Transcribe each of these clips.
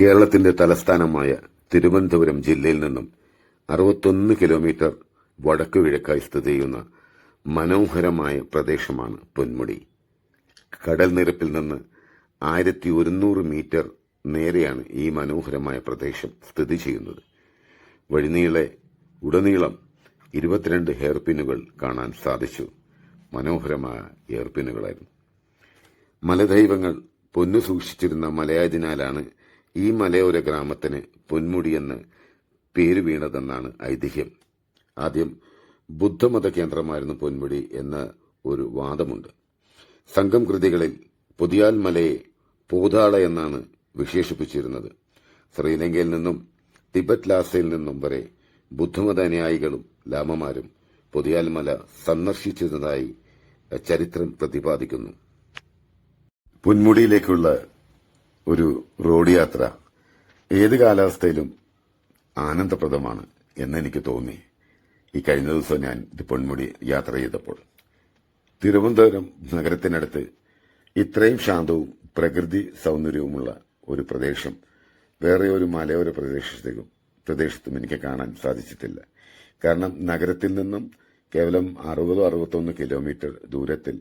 കേരളത്തിന്റെ തലസ്ഥാനമായ തിരുവനന്തപുരം ജില്ലയിൽ നിന്നും 61 കിലോമീറ്റർ വടക്കു കിഴക്കായി സ്ഥിതി ചെയ്യുന്ന മനോഹരമായ പ്രദേശമാണ് പൊന്മുടി. കടൽ നിരപ്പിൽ നിന്ന് 1100 മീറ്റർ നേരെയാണ് ഈ മനോഹരമായ പ്രദേശം സ്ഥിതി ചെയ്യുന്നത്. ഉടനീളം 22 ഹെയർപിന്നുകൾ കാണാൻ സാധിച്ചു. മനോഹരമായ ഹെയർപിന്നുകളായിരുന്നു. മലദൈവങ്ങൾ പൊന്നു സൂക്ഷിച്ചിരുന്ന മലയായതിനാലാണ് ഈ മലയോര ഗ്രാമത്തിന് പൊന്മുടി എന്ന് പേര് വീണതെന്നാണ് ഐതിഹ്യം. ആദ്യം ബുദ്ധമത കേന്ദ്രമായിരുന്നു പൊന്മുടി എന്ന ഒരു വാദമുണ്ട്. സംഘം കൃതികളിൽ പൊതിയാൽ മലയെ പോതാള എന്നാണ് വിശേഷിപ്പിച്ചിരുന്നത്. ശ്രീലങ്കയിൽ നിന്നും തിബറ്റ് ലാസയിൽ നിന്നും വരെ ബുദ്ധമത അനുയായികളും ലാമമാരും പൊതിയാൽ മല സന്ദർശിച്ചിരുന്നതായി ചരിത്രം പ്രതിപാദിക്കുന്നു. പൊന്മുടിയിലേക്കുള്ള ഒരു റോഡ് യാത്ര ഏത് കാലാവസ്ഥയിലും ആനന്ദപ്രദമാണ് എന്നെനിക്ക് തോന്നി. ഈ കഴിഞ്ഞ ദിവസം ഞാൻ പൊന്മുടി യാത്ര ചെയ്തപ്പോൾ തിരുവനന്തപുരം നഗരത്തിനടുത്ത് ഇത്രയും ശാന്തവും പ്രകൃതി സൗന്ദര്യവുമുള്ള ഒരു പ്രദേശം വേറെ ഒരു മലയോര പ്രദേശത്തും എനിക്ക് കാണാൻ സാധിച്ചിട്ടില്ല. കാരണം നഗരത്തിൽ നിന്നും കേവലം 60-61 കിലോമീറ്റർ ദൂരത്തിൽ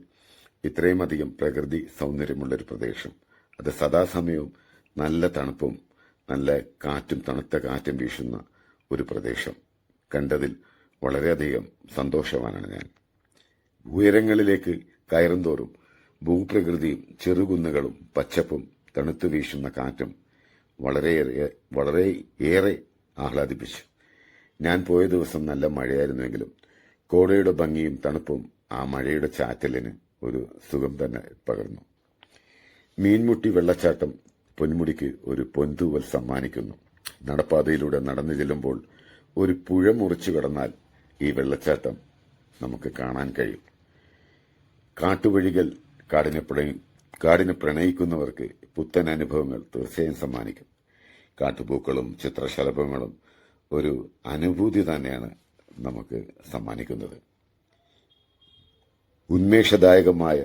ഇത്രയും അധികം പ്രകൃതി സൗന്ദര്യമുള്ള ഒരു പ്രദേശം, അത് സദാസമയവും നല്ല തണുപ്പും നല്ല കാറ്റും തണുത്ത കാറ്റും വീശുന്ന ഒരു പ്രദേശം കണ്ടതിൽ വളരെയധികം സന്തോഷവാനാണ് ഞാൻ. ഉയരങ്ങളിലേക്ക് കയറുന്തോറും ഭൂപ്രകൃതിയും ചെറുകുന്നുകളും പച്ചപ്പും തണുത്തു വീശുന്ന കാറ്റും വളരെയേറെ ആഹ്ലാദിപ്പിച്ചു. ഞാൻ പോയ ദിവസം നല്ല മഴയായിരുന്നുവെങ്കിലും കോടയുടെ ഭംഗിയും തണുപ്പും ആ മഴയുടെ ചാറ്റലിന് ഒരു സുഖം തന്നെ പകർന്നു. മീൻമുട്ടി വെള്ളച്ചാട്ടം പൊന്മുടിക്ക് ഒരു പൊൻതൂവൽ സമ്മാനിക്കുന്നു. നടപ്പാതയിലൂടെ നടന്നു ചെല്ലുമ്പോൾ ഒരു പുഴ മുറിച്ചു കടന്നാൽ ഈ വെള്ളച്ചാട്ടം നമുക്ക് കാണാൻ കഴിയും. കാട്ടുവഴികൾ കാടിനെ പ്രണയിക്കുന്നവർക്ക് പുത്തൻ അനുഭവങ്ങൾ തീർച്ചയായും സമ്മാനിക്കും. കാട്ടുപൂക്കളും ചിത്രശലഭങ്ങളും ഒരു അനുഭൂതി തന്നെയാണ് നമുക്ക് സമ്മാനിക്കുന്നത്. ഉന്മേഷദായകമായ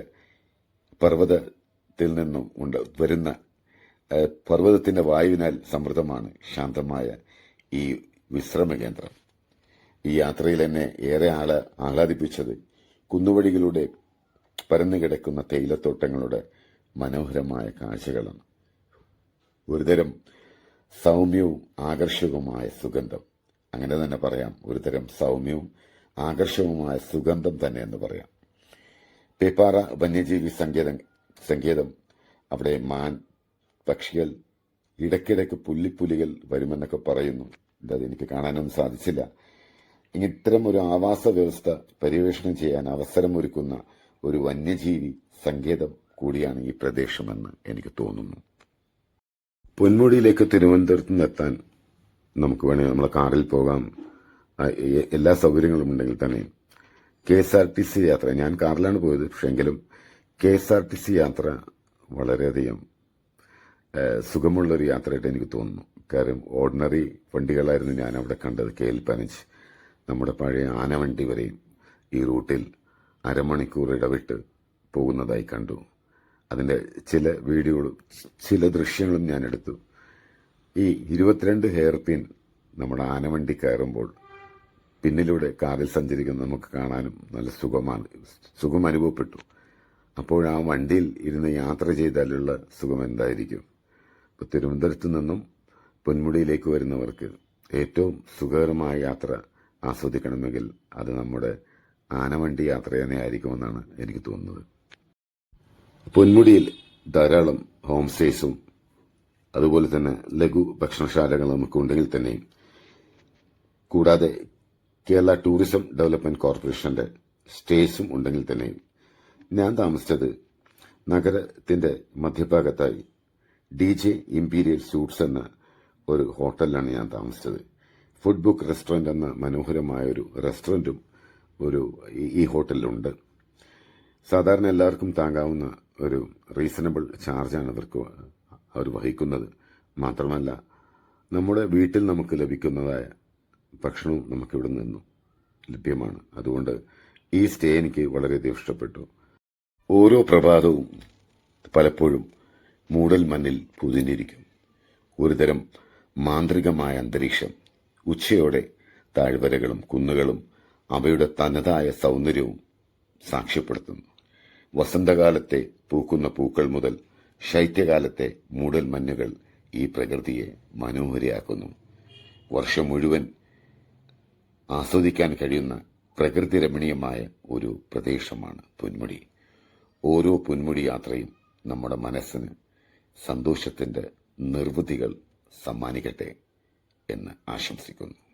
പർവ്വതത്തിൽ നിന്നും വരുന്ന പർവ്വതത്തിന്റെ വായുവിനാൽ സമൃദ്ധമാണ് ശാന്തമായ ഈ വിശ്രമ കേന്ദ്രം. ഈ യാത്രയിൽ എന്നെ ഏറെ ആഹ്ലാദിപ്പിച്ചത് കുന്നുവഴികളുടെ പരന്നുകിടക്കുന്ന തേയിലത്തോട്ടങ്ങളുടെ മനോഹരമായ കാഴ്ചകളാണ്. ഒരുതരം സൗമ്യവും ആകർഷകവുമായ സുഗന്ധം, അങ്ങനെ തന്നെ പറയാം. ഒരുതരം സൗമ്യവും ആകർഷകവുമായ സുഗന്ധം തന്നെ എന്ന് പറയാം. പേപ്പാറ വന്യജീവി സങ്കേതം, അവിടെ മാൻ, പക്ഷികൾ, ഇടയ്ക്കിടയ്ക്ക് പുലികൾ വരുമെന്നൊക്കെ പറയുന്നു. അതെനിക്ക് കാണാനൊന്നും സാധിച്ചില്ല. ഇത്തരം ഒരു ആവാസ വ്യവസ്ഥ പര്യവേഷണം ചെയ്യാൻ അവസരമൊരുക്കുന്ന ഒരു വന്യജീവി സങ്കേതം കൂടിയാണ് ഈ പ്രദേശമെന്ന് എനിക്ക് തോന്നുന്നു. പൊന്മുടിയിലേക്ക് തിരുവനന്തപുരത്ത് നിന്നെത്താൻ നമുക്ക് വേണമെങ്കിൽ നമ്മളെ കാറിൽ പോകാം. എല്ലാ സൗകര്യങ്ങളും ഉണ്ടെങ്കിൽ തന്നെ KSRTC യാത്ര, ഞാൻ കാറിലാണ് പോയത്, പക്ഷെങ്കിലും KSRTC യാത്ര വളരെയധികം സുഖമുള്ളൊരു യാത്രയായിട്ട് എനിക്ക് തോന്നുന്നു. കാരണം ഓർഡിനറി വണ്ടികളായിരുന്നു ഞാൻ അവിടെ കണ്ടത്. KL15, നമ്മുടെ പഴയ ആനവണ്ടി വരെയും ഈ റൂട്ടിൽ അരമണിക്കൂർ ഇടവിട്ട് പോകുന്നതായി കണ്ടു. അതിന്റെ ചില വീഡിയോകളും ചില ദൃശ്യങ്ങളും ഞാൻ എടുത്തു. ഈ 22 ഹെയർപിൻ നമ്മുടെ ആനവണ്ടി കയറുമ്പോൾ പിന്നിലൂടെ കാറിൽ സഞ്ചരിക്കുന്ന നമുക്ക് കാണാനും നല്ല സുഖം അനുഭവപ്പെട്ടു. അപ്പോൾ ആ വണ്ടിയിൽ ഇരുന്ന് യാത്ര ചെയ്താലുള്ള സുഖം എന്തായിരിക്കും? ഇപ്പോൾ തിരുവനന്തപുരത്ത് നിന്നും പൊന്മുടിയിലേക്ക് വരുന്നവർക്ക് ഏറ്റവും സുഖകരമായ യാത്ര ആസ്വദിക്കണമെങ്കിൽ അത് നമ്മുടെ ആനവണ്ടി യാത്ര തന്നെ ആയിരിക്കുമെന്നാണ് എനിക്ക് തോന്നുന്നത്. പൊന്മുടിയിൽ ധാരാളം ഹോം സ്റ്റേസും അതുപോലെ തന്നെ ലഘു ഭക്ഷണശാലകളും നമുക്ക് ഉണ്ടെങ്കിൽ തന്നെയും, കൂടാതെ കേരള ടൂറിസം ഡെവലപ്മെന്റ് കോർപ്പറേഷന്റെ സ്റ്റേസും ഉണ്ടെങ്കിൽ തന്നെയും, ഞാൻ താമസിച്ചത് നഗരത്തിന്റെ മധ്യഭാഗത്തായി DJ ഇംപീരിയൽ സൂട്ട്സ് എന്ന ഒരു ഹോട്ടലിലാണ് ഞാൻ താമസിച്ചത്. ഫുഡ് ബുക്ക് റെസ്റ്റോറന്റ് എന്ന മനോഹരമായ ഒരു റെസ്റ്റോറന്റും ഈ ഹോട്ടലിലുണ്ട്. സാധാരണ എല്ലാവർക്കും താങ്ങാവുന്ന ഒരു റീസണബിൾ ചാർജാണ് അവർ വഹിക്കുന്നത്. മാത്രമല്ല നമ്മുടെ വീട്ടിൽ നമുക്ക് ലഭിക്കുന്നതായ ഭക്ഷണവും നമുക്കിവിടെ നിന്നും ലഭ്യമാണ്. അതുകൊണ്ട് ഈ സ്റ്റേ എനിക്ക് വളരെയധികം ഇഷ്ടപ്പെട്ടു. ഓരോ പ്രഭാതവും പലപ്പോഴും മൂടൽ മഞ്ഞിൽ പൊതിഞ്ഞിരിക്കും. ഒരുതരം മാന്ത്രികമായ അന്തരീക്ഷം. ഉച്ചയോടെ താഴ്വരകളും കുന്നുകളും അവയുടെ തനതായ സൗന്ദര്യവും സാക്ഷ്യപ്പെടുത്തുന്നു. വസന്തകാലത്തെ പൂക്കുന്ന പൂക്കൾ മുതൽ ശൈത്യകാലത്തെ മൂടൽമഞ്ഞുകൾ ഈ പ്രകൃതിയെ മനോഹരിയാക്കുന്നു. വർഷം മുഴുവൻ ആസ്വദിക്കാൻ കഴിയുന്ന പ്രകൃതി രമണീയമായ ഒരു പ്രദേശമാണ് പൊന്മുടി. ഓരോ പൊന്മുടി യാത്രയും നമ്മുടെ മനസ്സിന് സന്തോഷത്തിന്റെ നിർവൃതികൾ സമ്മാനിക്കട്ടെ എന്ന് ആശംസിക്കുന്നു.